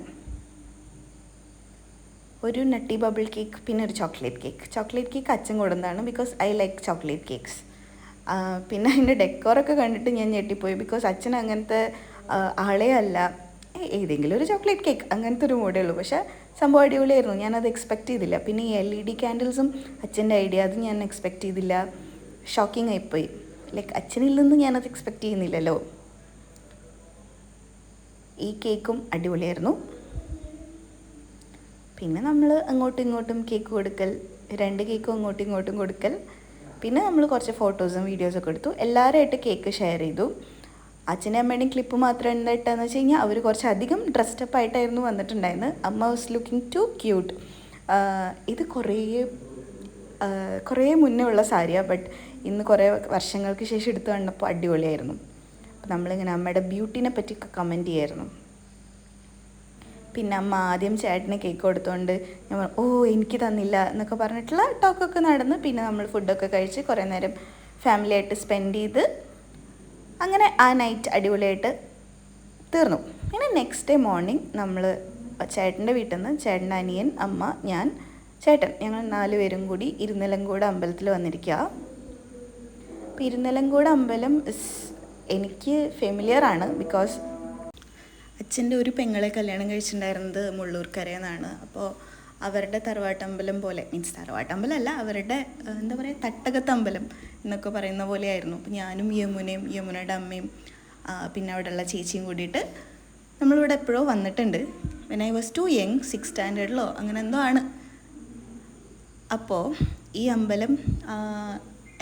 ഒരു നട്ടി ബബിൾ കേക്ക്, പിന്നെ ഒരു ചോക്ലേറ്റ് കേക്ക് അച്ഛൻ കൊടുന്നതാണ്. Because I like chocolate cakes. പിന്നെ അതിൻ്റെ ഡെക്കോറൊക്കെ കണ്ടിട്ട് ഞാൻ ഞെട്ടിപ്പോയി. ബിക്കോസ് അച്ഛൻ അങ്ങനത്തെ ആളേ അല്ല. ഏതെങ്കിലും ഒരു ചോക്ലേറ്റ് കേക്ക് അങ്ങനത്തെ ഒരു മൂടേ ഉള്ളൂ. പക്ഷേ സംഭവം അടിപൊളിയായിരുന്നു, ഞാനത് എക്സ്പെക്റ്റ് ചെയ്തില്ല. പിന്നെ ഈ LED ക്യാൻഡിൽസും അച്ഛൻ്റെ ഐഡിയ, അത് ഞാൻ എക്സ്പെക്റ്റ് ചെയ്തില്ല. ഷോക്കിംഗ് ആയിപ്പോയി. ലൈക്ക് അച്ഛനിൽ നിന്ന് ഞാനത് എക്സ്പെക്റ്റ് ചെയ്യുന്നില്ലല്ലോ. ഈ കേക്കും അടിപൊളിയായിരുന്നു. പിന്നെ നമ്മൾ അങ്ങോട്ടും ഇങ്ങോട്ടും കേക്ക് കൊടുക്കൽ, 2 കേക്കും അങ്ങോട്ടും ഇങ്ങോട്ടും കൊടുക്കൽ. പിന്നെ നമ്മൾ കുറച്ച് ഫോട്ടോസും വീഡിയോസൊക്കെ എടുത്തു. എല്ലാവരുമായിട്ട് കേക്ക് ഷെയർ ചെയ്തു. അച്ഛൻ്റെ അമ്മയുടെയും ക്ലിപ്പ് മാത്രം എന്തായിട്ടെന്ന് വെച്ച് കഴിഞ്ഞാൽ അവർ കുറച്ചധികം ഡ്രസ്ഡപ്പ് ആയിട്ടായിരുന്നു വന്നിട്ടുണ്ടായിരുന്നത്. അമ്മ വാസ് ലുക്കിംഗ് ടു ക്യൂട്ട്. ഇത് കുറേ മുന്നേ ഉള്ള സാരിയാണ്. ബട്ട് ഇന്ന് കുറേ വർഷങ്ങൾക്ക് ശേഷം എടുത്ത് കണ്ടപ്പോൾ അടിപൊളിയായിരുന്നു. അപ്പോൾ നമ്മളിങ്ങനെ അമ്മയുടെ ബ്യൂട്ടീനെ പറ്റിയൊക്കെ കമൻറ്റ് ചെയ്യായിരുന്നു. പിന്നെ അമ്മ ആദ്യം ചേട്ടന് കേക്ക് കൊടുത്തുകൊണ്ട് ഞാൻ ഓ എനിക്ക് തന്നില്ല എന്നൊക്കെ പറഞ്ഞിട്ടുള്ള ടോക്കൊക്കെ നടന്ന് പിന്നെ നമ്മൾ ഫുഡൊക്കെ കഴിച്ച് കുറേ നേരം ഫാമിലി ആയിട്ട് സ്പെൻഡ് ചെയ്ത് അങ്ങനെ ആ നൈറ്റ് അടിപൊളിയായിട്ട് തീർന്നു. പിന്നെ നെക്സ്റ്റ് ഡേ മോർണിംഗ് നമ്മൾ ചേട്ടൻ്റെ വീട്ടിൽ നിന്ന് ചേട്ടൻ്റെ അനിയൻ, അമ്മ, ഞാൻ, ചേട്ടൻ, ഞങ്ങൾ 4 പേരും കൂടി ഇരുനിലങ്കോട് അമ്പലത്തിൽ വന്നിരിക്കുക. അപ്പോൾ ഇരുനിലങ്കോട് അമ്പലം എനിക്ക് ഫെമിലിയറാണ്. ബിക്കോസ് അച്ഛൻ്റെ ഒരു പെങ്ങളെ കല്യാണം കഴിച്ചിട്ടുണ്ടായിരുന്നത് മുള്ളൂർക്കരയെന്നാണ്. അപ്പോൾ അവരുടെ തറവാട്ടമ്പലം പോലെ, മീൻസ് തറവാട്ടമ്പലം അല്ല, അവരുടെ എന്താ പറയുക, തട്ടകത്തമ്പലം എന്നൊക്കെ പറയുന്ന പോലെയായിരുന്നു. അപ്പോൾ ഞാനും യമുനയും യമുനയുടെ അമ്മയും പിന്നെ അവിടെയുള്ള ചേച്ചിയും കൂടിയിട്ട് നമ്മളിവിടെ എപ്പോഴോ വന്നിട്ടുണ്ട്. When I was too young, 6th സ്റ്റാൻഡേർഡിലോ അങ്ങനെ എന്തോ ആണ്. അപ്പോൾ ഈ അമ്പലം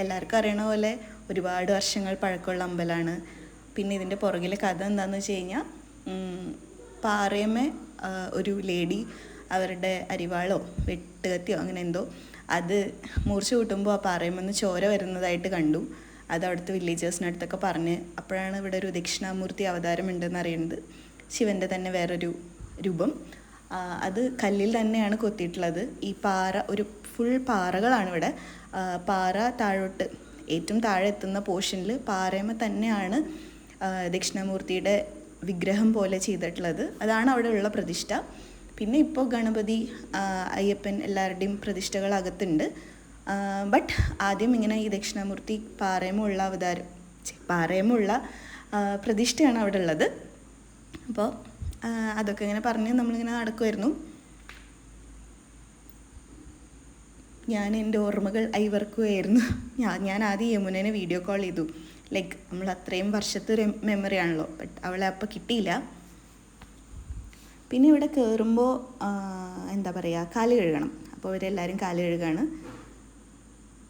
എല്ലാവർക്കും അറിയണ പോലെ ഒരുപാട് വർഷങ്ങൾ പഴക്കമുള്ള അമ്പലമാണ്. പിന്നെ ഇതിൻ്റെ പുറകിലെ കഥ എന്താണെന്ന് വെച്ച് കഴിഞ്ഞാൽ, പാറയമ്മ ഒരു ലേഡി അവരുടെ അരിവാളോ വെട്ടുകത്തിയോ അങ്ങനെ എന്തോ അത് മുറിച്ച് കൂട്ടുമ്പോൾ ആ പാറയമ്മന്ന് ചോര വരുന്നതായിട്ട് കണ്ടു. അത് അവിടുത്തെ വില്ലേജേഴ്സിനടുത്തൊക്കെ പറഞ്ഞ് അപ്പോഴാണ് ഇവിടെ ഒരു ദക്ഷിണാമൂർത്തി അവതാരം ഉണ്ടെന്ന് അറിയുന്നത്. ശിവൻ്റെ തന്നെ വേറൊരു രൂപം. അത് കല്ലിൽ തന്നെയാണ് കൊത്തിയിട്ടുള്ളത്. ഈ പാറ ഒരു ഫുൾ പാറകളാണ് ഇവിടെ. പാറ താഴോട്ട് ഏറ്റവും താഴെ എത്തുന്ന പോർഷനിൽ പാറയമ്മ തന്നെയാണ് ദക്ഷിണാമൂർത്തിയുടെ വിഗ്രഹം പോലെ ചെയ്തിട്ടുള്ളത്. അതാണ് അവിടെ ഉള്ള പ്രതിഷ്ഠ. പിന്നെ ഇപ്പോൾ ഗണപതി, അയ്യപ്പൻ എല്ലാവരുടെയും പ്രതിഷ്ഠകൾ അകത്തുണ്ട്. ബട്ട് ആദ്യം ഇങ്ങനെ ഈ ദക്ഷിണാമൂർത്തി പാറയമുള്ള പ്രതിഷ്ഠയാണ് അവിടെ ഉള്ളത്. അപ്പോൾ അതൊക്കെ ഇങ്ങനെ പറഞ്ഞ് നമ്മളിങ്ങനെ നടക്കുമായിരുന്നു. ഞാൻ എൻ്റെ ഓർമ്മകൾ അയവർക്കുകയായിരുന്നു. ഞാൻ ആദ്യം യമുനേനെ വീഡിയോ കോൾ ചെയ്തു. ലൈക്ക് നമ്മൾ അത്രയും വർഷത്തെ ഒരു മെമ്മറി ആണല്ലോ. ബട്ട് അവളെ അപ്പോൾ കിട്ടിയില്ല. പിന്നെ ഇവിടെ കയറുമ്പോൾ എന്താ പറയുക, കാല് കഴുകണം. അപ്പോൾ അവരെല്ലാവരും കാല് കഴുകാണ്.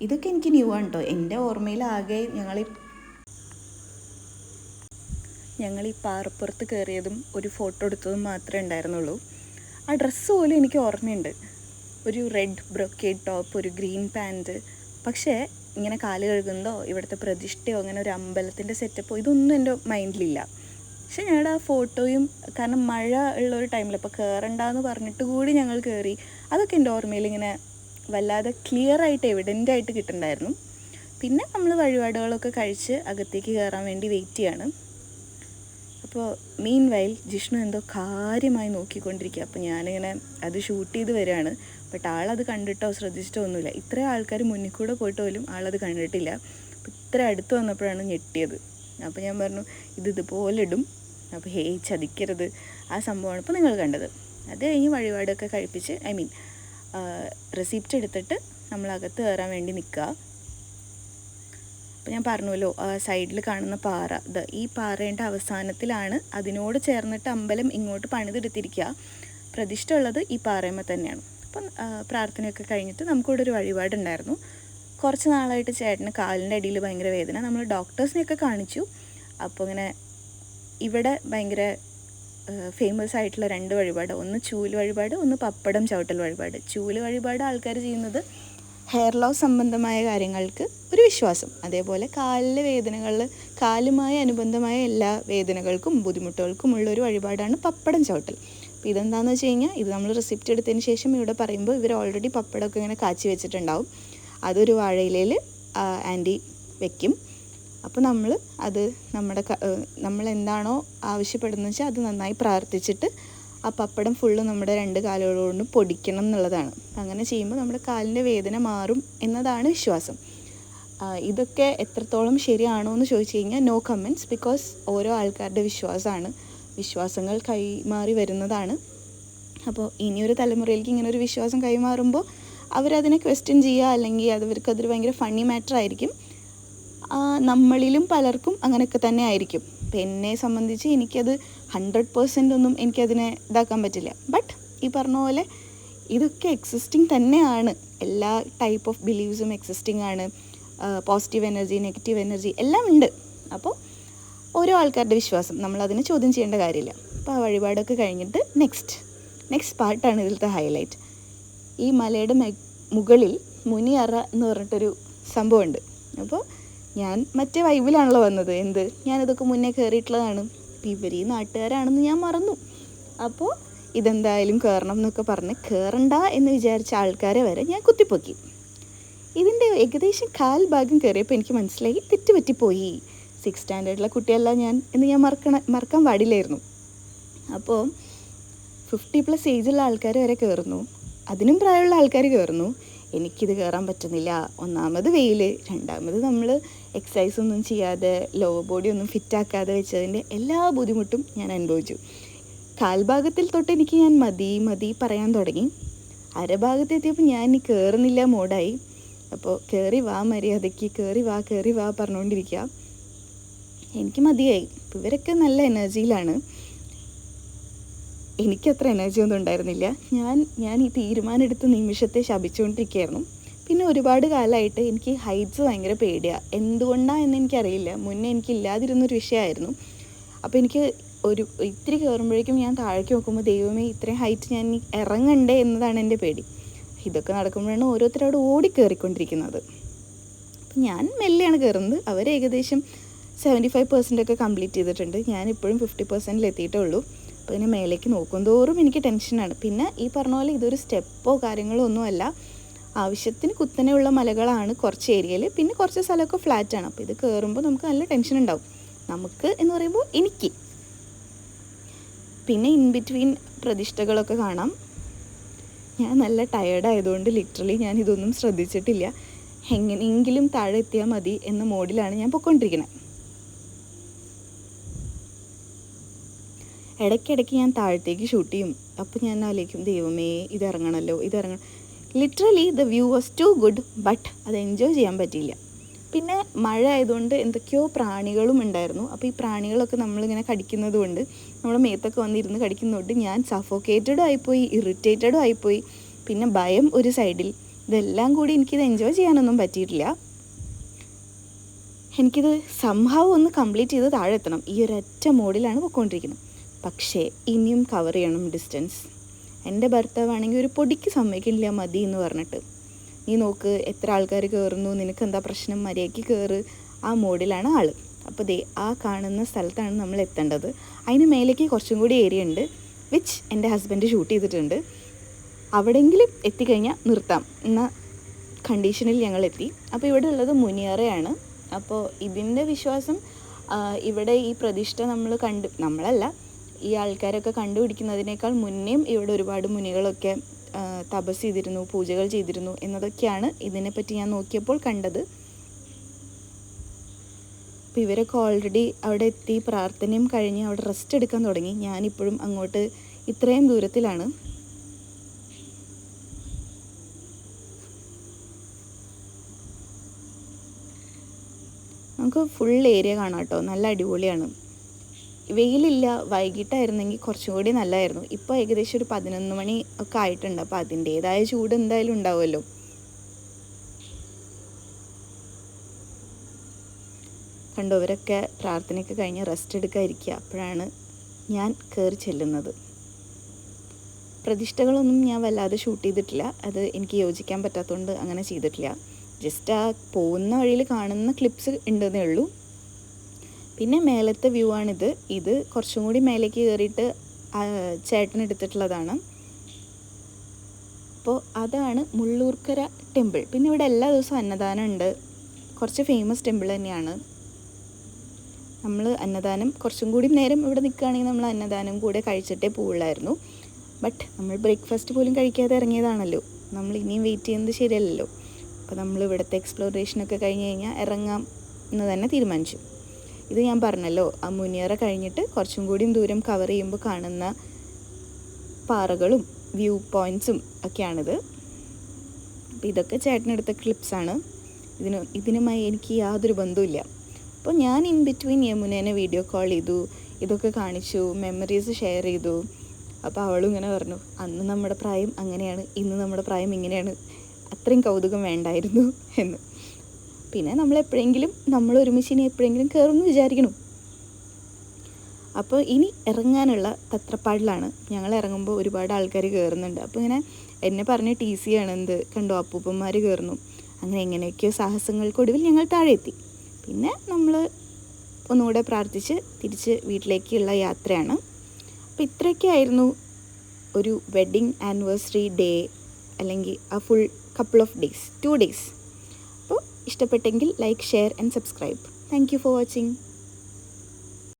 ഇതൊക്കെ എനിക്ക് ന്യൂ ആണ് കേട്ടോ. എൻ്റെ ഓർമ്മയിലാകെ ഞങ്ങൾ ഈ പാറപ്പുറത്ത് കയറിയതും ഒരു ഫോട്ടോ എടുത്തതും മാത്രമേ ഉണ്ടായിരുന്നുള്ളൂ. ആ ഡ്രസ്സ് പോലും എനിക്ക് ഓർമ്മയുണ്ട്. ഒരു റെഡ് ബ്രൊക്കേഡ് ടോപ്പ്, ഒരു ഗ്രീൻ പാൻറ്റ്. പക്ഷേ ഇങ്ങനെ കാല് കഴുകുന്നതോ ഇവിടുത്തെ പ്രതിഷ്ഠയോ അങ്ങനെ ഒരു അമ്പലത്തിൻ്റെ സെറ്റപ്പോ ഇതൊന്നും എൻ്റെ മൈൻഡിലില്ല. പക്ഷെ ഞങ്ങളുടെ ആ ഫോട്ടോയും, കാരണം മഴ ഉള്ളൊരു ടൈമിൽ അപ്പോൾ കയറണ്ടെന്ന് പറഞ്ഞിട്ട് കൂടി ഞങ്ങൾ കയറി, അതൊക്കെ എൻ്റെ ഓർമ്മയിൽ ഇങ്ങനെ വല്ലാതെ ക്ലിയറായിട്ട് എവിഡൻ്റായിട്ട് കിട്ടുന്നുണ്ടായിരുന്നു. പിന്നെ നമ്മൾ വഴിപാടുകളൊക്കെ കഴിച്ച് അകത്തേക്ക് കയറാൻ വേണ്ടി വെയിറ്റ് ചെയ്യാണ്. അപ്പോൾ മീൻ വൈൽ ജിഷ്ണു എന്തോ കാര്യമായി നോക്കിക്കൊണ്ടിരിക്കുക. അപ്പോൾ ഞാനിങ്ങനെ അത് ഷൂട്ട് ചെയ്ത് വരികയാണ്. ബട്ട് ആളത് കണ്ടിട്ടോ ശ്രദ്ധിച്ചിട്ടോ ഒന്നുമില്ല. ഇത്രയും ആൾക്കാർ മുന്നിൽ കൂടെ പോയിട്ട് പോലും ആളത് കണ്ടിട്ടില്ല. അപ്പോൾ ഇത്ര അടുത്ത് വന്നപ്പോഴാണ് ഞെട്ടിയത്. അപ്പോൾ ഞാൻ പറഞ്ഞു ഇതുപോലെ ഇടും, അപ്പോൾ ചതിക്കരുത്, ആ സംഭവമാണ് ഇപ്പോൾ നിങ്ങൾ കണ്ടത്. അത് കഴിഞ്ഞ് വഴിപാടൊക്കെ കഴിപ്പിച്ച് റെസിപ്റ്റ് എടുത്തിട്ട് നമ്മളകത്ത് കയറാൻ വേണ്ടി നിൽക്കുക. അപ്പോൾ ഞാൻ പറഞ്ഞല്ലോ സൈഡിൽ കാണുന്ന പാറ, ഈ പാറയുടെ അവസാനത്തിലാണ് അതിനോട് ചേർന്നിട്ട് അമ്പലം ഇങ്ങോട്ട് പണിതെടുത്തിരിക്കുക. പ്രതിഷ്ഠ ഉള്ളത് ഈ പാറയമ്മ തന്നെയാണ്. അപ്പം പ്രാർത്ഥനയൊക്കെ കഴിഞ്ഞിട്ട് നമുക്കിവിടെ ഒരു വഴിപാടുണ്ടായിരുന്നു. കുറച്ച് നാളായിട്ട് ചേട്ടന് കാലിൻ്റെ അടിയിൽ ഭയങ്കര വേദന. നമ്മൾ ഡോക്ടേഴ്സിനെയൊക്കെ കാണിച്ചു. അപ്പോൾ ഇങ്ങനെ ഇവിടെ ഭയങ്കര ഫേമസ് ആയിട്ടുള്ള 2 വഴിപാട്, ഒന്ന് ചൂല് വഴിപാട്, ഒന്ന് പപ്പടം ചവിട്ടൽ വഴിപാട്. ചൂല് വഴിപാട് ആൾക്കാർ ചെയ്യുന്നത് ഹെയർ ലോസ് സംബന്ധമായ കാര്യങ്ങൾക്ക് ഒരു വിശ്വാസം. അതേപോലെ കാലിലെ വേദനകളിൽ, കാലുമായി അനുബന്ധമായ എല്ലാ വേദനകൾക്കും ബുദ്ധിമുട്ടുകൾക്കും ഉള്ളൊരു വഴിപാടാണ് പപ്പടം ചവിട്ടൽ. അപ്പോൾ ഇതെന്താണെന്ന് വെച്ച് കഴിഞ്ഞാൽ, ഇത് നമ്മൾ റെസിപ്റ്റ് എടുത്തതിന് ശേഷം ഇവിടെ പറയുമ്പോൾ ഇവർ ഓൾറെഡി പപ്പടമൊക്കെ ഇങ്ങനെ കാച്ചി വെച്ചിട്ടുണ്ടാവും. അതൊരു വാഴയിലയിൽ ആൻറ്റി വെക്കും. അപ്പോൾ അത് നമ്മൾ എന്താണോ ആവശ്യപ്പെടുന്നത് വെച്ചാൽ അത് നന്നായി പ്രാർത്ഥിച്ചിട്ട് ആ പപ്പടം ഫുള്ള് നമ്മുടെ 2 കാലുകളോണ്ടും പൊടിക്കണം എന്നുള്ളതാണ്. അങ്ങനെ ചെയ്യുമ്പോൾ നമ്മുടെ കാലിൻ്റെ വേദന മാറും എന്നതാണ് വിശ്വാസം. ഇതൊക്കെ എത്രത്തോളം ശരിയാണോ എന്ന് ചോദിച്ചു കഴിഞ്ഞാൽ നോ കമൻറ്റ്സ്. ബിക്കോസ് ഓരോ ആൾക്കാരുടെ വിശ്വാസമാണ്, വിശ്വാസങ്ങൾ കൈമാറി വരുന്നതാണ്. അപ്പോൾ ഇനിയൊരു തലമുറയിലേക്ക് ഇങ്ങനൊരു വിശ്വാസം കൈമാറുമ്പോൾ അവരതിനെ ക്വസ്റ്റ്യൻ ചെയ്യുക, അല്ലെങ്കിൽ അതൊരു ഭയങ്കര ഫണ്ണി മാറ്റർ ആയിരിക്കും. നമ്മളിലും പലർക്കും അങ്ങനെയൊക്കെ തന്നെ ആയിരിക്കും. അപ്പോൾ എന്നെ സംബന്ധിച്ച് എനിക്കത് 100% ഒന്നും എനിക്കതിനെ ഇതാക്കാൻ പറ്റില്ല. ബട്ട് ഈ പറഞ്ഞ പോലെ ഇതൊക്കെ എക്സിസ്റ്റിംഗ് തന്നെയാണ്. എല്ലാ ടൈപ്പ് ഓഫ് ബിലീവ്സും എക്സിസ്റ്റിംഗ് ആണ്. പോസിറ്റീവ് എനർജി, നെഗറ്റീവ് എനർജി എല്ലാം ഉണ്ട്. അപ്പോൾ ഓരോ ആൾക്കാരുടെ വിശ്വാസം, നമ്മളതിനെ ചോദ്യം ചെയ്യേണ്ട കാര്യമില്ല. അപ്പോൾ ആ വഴിപാടൊക്കെ കഴിഞ്ഞിട്ട് നെക്സ്റ്റ് പാർട്ടാണ് ഇതിലത്തെ ഹൈലൈറ്റ്. ഈ മലയുടെ മുകളിൽ മുനിയറ എന്ന് പറഞ്ഞിട്ടൊരു സംഭവമുണ്ട്. അപ്പോൾ ഞാൻ മറ്റേ വൈബിലാണല്ലോ വന്നത്. ഞാനിതൊക്കെ മുന്നേ കയറിയിട്ടുള്ളതാണ്. അപ്പോൾ ഇവർ ഈ നാട്ടുകാരാണെന്ന് ഞാൻ മറന്നു. അപ്പോൾ ഇതെന്തായാലും കയറണം എന്നൊക്കെ പറഞ്ഞ് കയറണ്ട എന്ന് വിചാരിച്ച ആൾക്കാരെ വരെ ഞാൻ കുത്തിപ്പൊക്കി. ഇതിൻ്റെ ഏകദേശം കാൽ ഭാഗം കയറിയപ്പോൾ എനിക്ക് മനസ്സിലായി തെറ്റ് പറ്റിപ്പോയി. 6th സ്റ്റാൻഡേർഡിലെ കുട്ടിയല്ല ഞാൻ മറക്കാൻ പാടില്ലായിരുന്നു. അപ്പോൾ 50+ ഏജുള്ള ആൾക്കാർ വരെ കയറുന്നു, അതിനും പ്രായമുള്ള ആൾക്കാർ കയറുന്നു. എനിക്കിത് കയറാൻ പറ്റുന്നില്ല. ഒന്നാമത് വെയിൽ, രണ്ടാമത് നമ്മൾ എക്സസൈസ് ഒന്നും ചെയ്യാതെ ലോവർ ബോഡി ഒന്നും ഫിറ്റാക്കാതെ വെച്ചതിൻ്റെ എല്ലാ ബുദ്ധിമുട്ടും ഞാൻ അനുഭവിച്ചു. കാൽഭാഗത്തിൽ തൊട്ട് ഞാൻ മതി പറയാൻ തുടങ്ങി. അരഭാഗത്തെത്തിയപ്പോൾ ഞാൻ ഇനി കയറുന്നില്ല മോഡായി. അപ്പോൾ കയറി വാ മര്യാദയ്ക്ക്, കയറി വാ പറഞ്ഞുകൊണ്ടിരിക്കുക. എനിക്ക് മതിയായി. ഇവരൊക്കെ നല്ല എനർജിയിലാണ്, എനിക്കത്ര എനർജി ഒന്നും ഉണ്ടായിരുന്നില്ല. ഞാൻ ഈ തീരുമാനം എടുത്ത നിമിഷത്തെ ശപിച്ചുകൊണ്ടിരിക്കുകയായിരുന്നു. പിന്നെ ഒരുപാട് കാലമായിട്ട് എനിക്ക് ഹൈറ്റ്സ് ഭയങ്കര പേടിയാണ്. എന്തുകൊണ്ടാണെന്ന് എനിക്കറിയില്ല. മുന്നേ എനിക്കില്ലാതിരുന്നൊരു വിഷയമായിരുന്നു. അപ്പോൾ എനിക്ക് ഇത്തിരി കയറുമ്പോഴേക്കും ഞാൻ താഴേക്ക് നോക്കുമ്പോൾ ദൈവമേ ഇത്രയും ഹൈറ്റ് ഞാൻ ഇറങ്ങണ്ടേ എന്നതാണ് എൻ്റെ പേടി. ഇതൊക്കെ നടക്കുമ്പോഴാണ് ഓരോരുത്തരോട് ഓടിക്കയറിക്കൊണ്ടിരിക്കുന്നത്. അപ്പം ഞാൻ മെല്ലെയാണ് കയറുന്നത്. അവർ ഏകദേശം 75% ഒക്കെ കംപ്ലീറ്റ് ചെയ്തിട്ടുണ്ട്. ഞാനിപ്പോഴും 50% എത്തിയിട്ടേ ഉള്ളൂ. അപ്പോൾ ഇതിന് മേലേക്ക് നോക്കും തോറും എനിക്ക് ടെൻഷനാണ്. പിന്നെ ഈ പറഞ്ഞ പോലെ ഇതൊരു സ്റ്റെപ്പോ കാര്യങ്ങളോ ഒന്നുമല്ല, ആവശ്യത്തിന് കുത്തനെയുള്ള മലകളാണ് കുറച്ച് ഏരിയയിൽ. പിന്നെ കുറച്ച് സ്ഥലമൊക്കെ ഫ്ലാറ്റാണ്. അപ്പോൾ ഇത് കയറുമ്പോൾ നമുക്ക് നല്ല ടെൻഷൻ ഉണ്ടാവും. നമുക്ക് എന്ന് പറയുമ്പോൾ എനിക്ക്. പിന്നെ ഇൻ ബിറ്റ്വീൻ പ്രതിഷ്ഠകളൊക്കെ കാണാം. ഞാൻ നല്ല ടയേർഡായതുകൊണ്ട് ലിറ്ററലി ഞാൻ ഇതൊന്നും ശ്രദ്ധിച്ചിട്ടില്ല. എങ്ങനെയെങ്കിലും താഴെ എത്തിയാൽ മതി എന്ന മോഡിലാണ് ഞാൻ പൊയ്ക്കൊണ്ടിരിക്കുന്നത്. ഇടയ്ക്കിടയ്ക്ക് ഞാൻ താഴത്തേക്ക് ഷൂട്ട് ചെയ്യും. അപ്പോൾ ഞാൻ ആലോചിക്കും ദൈവമേ ഇറങ്ങണമല്ലോ. Literally the view was too good, but അത് എൻജോയ് ചെയ്യാൻ പറ്റിയില്ല. പിന്നെ മഴ ആയതുകൊണ്ട് എന്തൊക്കെയോ പ്രാണികളും ഉണ്ടായിരുന്നു. അപ്പോൾ ഈ പ്രാണികളൊക്കെ നമ്മളിങ്ങനെ കടിക്കുന്നത് കൊണ്ട്, നമ്മുടെ മേത്തൊക്കെ വന്നിരുന്ന് കടിക്കുന്നതുകൊണ്ട് ഞാൻ സഫോക്കേറ്റഡും ആയിപ്പോയി, ഇറിറ്റേറ്റഡും ആയിപ്പോയി. പിന്നെ ഭയം ഒരു സൈഡിൽ. ഇതെല്ലാം കൂടി എനിക്കിത് എൻജോയ് ചെയ്യാനൊന്നും പറ്റിയിട്ടില്ല. എനിക്കിത് സംഭവം ഒന്ന് കംപ്ലീറ്റ് ചെയ്ത് താഴെ എത്തണം. ഈ ഒരൊറ്റ മോഡിലാണ് പോയിക്കൊണ്ടിരിക്കുന്നത്. പക്ഷേ ഇനിയും കവർ ചെയ്യണം ഡിസ്റ്റൻസ്. എൻ്റെ ഭർത്താവാണെങ്കിൽ ഒരു പൊടിക്ക് സമ്മതിക്കില്ല മതി എന്ന് പറഞ്ഞിട്ട്. നീ നോക്ക് എത്ര ആൾക്കാർ കയറുന്നു, നിനക്കെന്താ പ്രശ്നം, മര്യാദയ്ക്ക് കയറ്, ആ മോഡിലാണ് ആൾ. അപ്പോൾ ആ കാണുന്ന സ്ഥലത്താണ് നമ്മൾ എത്തേണ്ടത്. അതിന് മേലേക്ക് കുറച്ചും കൂടി ഏരിയ ഉണ്ട്, വിച്ച് എൻ്റെ ഹസ്ബൻഡ് ഷൂട്ട് ചെയ്തിട്ടുണ്ട്. അവിടെയെങ്കിലും എത്തിക്കഴിഞ്ഞാൽ നിർത്താം എന്ന കണ്ടീഷനിൽ ഞങ്ങൾ എത്തി. അപ്പോൾ ഇവിടെ ഉള്ളത് മുനിയറയാണ്. അപ്പോൾ ഇതിൻ്റെ വിശ്വാസം, ഇവിടെ ഈ പ്രതിഷ്ഠ നമ്മളല്ല ഈ ആൾക്കാരൊക്കെ കണ്ടുപിടിക്കുന്നതിനേക്കാൾ മുന്നേയും ഇവിടെ ഒരുപാട് മുനികളൊക്കെ തപസ് ചെയ്തിരുന്നു, പൂജകൾ ചെയ്തിരുന്നു എന്നതൊക്കെയാണ് ഇതിനെപ്പറ്റി ഞാൻ നോക്കിയപ്പോൾ കണ്ടത്. അപ്പോൾ ഇവരൊക്കെ ഓൾറെഡി അവിടെ എത്തി പ്രാർത്ഥനയും കഴിഞ്ഞ് അവിടെ റെസ്റ്റ് എടുക്കാൻ തുടങ്ങി. ഞാനിപ്പോഴും അങ്ങോട്ട് ഇത്രയും ദൂരത്തിലാണ്. നമുക്ക് ഫുൾ ഏരിയ കാണാം കേട്ടോ, നല്ല അടിപൊളിയാണ്. വെയിലില്ല, വൈകിട്ടായിരുന്നെങ്കിൽ കുറച്ചും കൂടി നല്ലതായിരുന്നു. ഇപ്പോൾ ഏകദേശം ഒരു 11 മണി ഒക്കെ ആയിട്ടുണ്ട്. അപ്പോൾ അതിൻ്റേതായ ചൂട് എന്തായാലും ഉണ്ടാവുമല്ലോ. കണ്ടവരൊക്കെ പ്രാർത്ഥനയൊക്കെ കഴിഞ്ഞ് റെസ്റ്റ് എടുക്കാതിരിക്കുക. അപ്പോഴാണ് ഞാൻ കയറി ചെല്ലുന്നത്. പ്രതിഷ്ഠകളൊന്നും ഞാൻ വല്ലാതെ ഷൂട്ട് ചെയ്തിട്ടില്ല. അത് എനിക്ക് യോജിക്കാൻ പറ്റാത്തതുകൊണ്ട് അങ്ങനെ ചെയ്തിട്ടില്ല. ജസ്റ്റ് ആ പോകുന്ന വഴിയിൽ കാണുന്ന ക്ലിപ്സ് ഉണ്ടെന്നേ ഉള്ളൂ. പിന്നെ മേലത്തെ വ്യൂ ആണിത്. ഇത് കുറച്ചും കൂടി മേലേക്ക് കയറിയിട്ട് ചേട്ടൻ എടുത്തിട്ടുള്ളതാണ്. അപ്പോൾ അതാണ് മുള്ളൂർക്കര ടെമ്പിൾ. പിന്നെ ഇവിടെ എല്ലാ ദിവസവും അന്നദാനം ഉണ്ട്. കുറച്ച് ഫേമസ് ടെമ്പിൾ തന്നെയാണ്. നമ്മൾ അന്നദാനം കുറച്ചും കൂടി നേരം ഇവിടെ നിൽക്കുകയാണെങ്കിൽ നമ്മൾ അന്നദാനം കൂടെ കഴിച്ചിട്ടേ പോവുള്ളായിരുന്നു. ബട്ട് നമ്മൾ ബ്രേക്ക്ഫാസ്റ്റ് പോലും കഴിക്കാതെ ഇറങ്ങിയതാണല്ലോ. നമ്മൾ ഇനിയും വെയിറ്റ് ചെയ്യുന്നത് ശരിയല്ലല്ലോ. അപ്പോൾ നമ്മൾ ഇവിടുത്തെ എക്സ്പ്ലോറേഷനൊക്കെ കഴിഞ്ഞ് കഴിഞ്ഞാൽ ഇറങ്ങാം എന്ന് തന്നെ തീരുമാനിച്ചു. ഇത് ഞാൻ പറഞ്ഞല്ലോ, ആ മുനിയറ കഴിഞ്ഞിട്ട് കുറച്ചും കൂടിയും ദൂരം കവർ ചെയ്യുമ്പോൾ കാണുന്ന പാറകളും വ്യൂ പോയിൻറ്റ്സും ഒക്കെയാണിത്. അപ്പോൾ ഇതൊക്കെ ചേട്ടനെടുത്ത ക്ലിപ്സാണ്. ഇതിനുമായി എനിക്ക് യാതൊരു ബന്ധവുമില്ല. അപ്പോൾ ഞാൻ ഇൻ ബിറ്റ്വീൻ യമുനേനെ വീഡിയോ കോൾ ചെയ്തു, ഇതൊക്കെ കാണിച്ചു, മെമ്മറീസ് ഷെയർ ചെയ്തു. അപ്പോൾ അവളും ഇങ്ങനെ പറഞ്ഞു, അന്ന് നമ്മുടെ പ്രായം അങ്ങനെയാണ്, ഇന്ന് നമ്മുടെ പ്രായം ഇങ്ങനെയാണ്, അത്രയും കൗതുകം വേണ്ടായിരുന്നു എന്ന്. പിന്നെ നമ്മൾ ഒരുമിച്ച് ഇനി എപ്പോഴെങ്കിലും കയറുമെന്ന് വിചാരിക്കണം. അപ്പോൾ ഇനി ഇറങ്ങാനുള്ള തത്രപ്പാടിലാണ്. ഞങ്ങൾ ഇറങ്ങുമ്പോൾ ഒരുപാട് ആൾക്കാർ കയറുന്നുണ്ട്. അപ്പോൾ ഇങ്ങനെ എന്നെ പറഞ്ഞ് ടീസി ആണ്, എന്ത് കണ്ടോ അപ്പൂപ്പന്മാർ കയറുന്നു. അങ്ങനെ എങ്ങനെയൊക്കെയോ സാഹസങ്ങൾക്കൊടുവിൽ ഞങ്ങൾ താഴെ എത്തി. പിന്നെ നമ്മൾ ഒന്നുകൂടെ പ്രാർത്ഥിച്ച് തിരിച്ച് വീട്ടിലേക്കുള്ള യാത്രയാണ്. അപ്പോൾ ഇത്രയൊക്കെയായിരുന്നു ഒരു വെഡ്ഡിങ് ആനിവേഴ്സറി ഡേ, അല്ലെങ്കിൽ ആ full couple of days, 2 days. അപ്പോൾ ഇഷ്ടപ്പെട്ടെങ്കിൽ like, share and subscribe. Thank you for watching.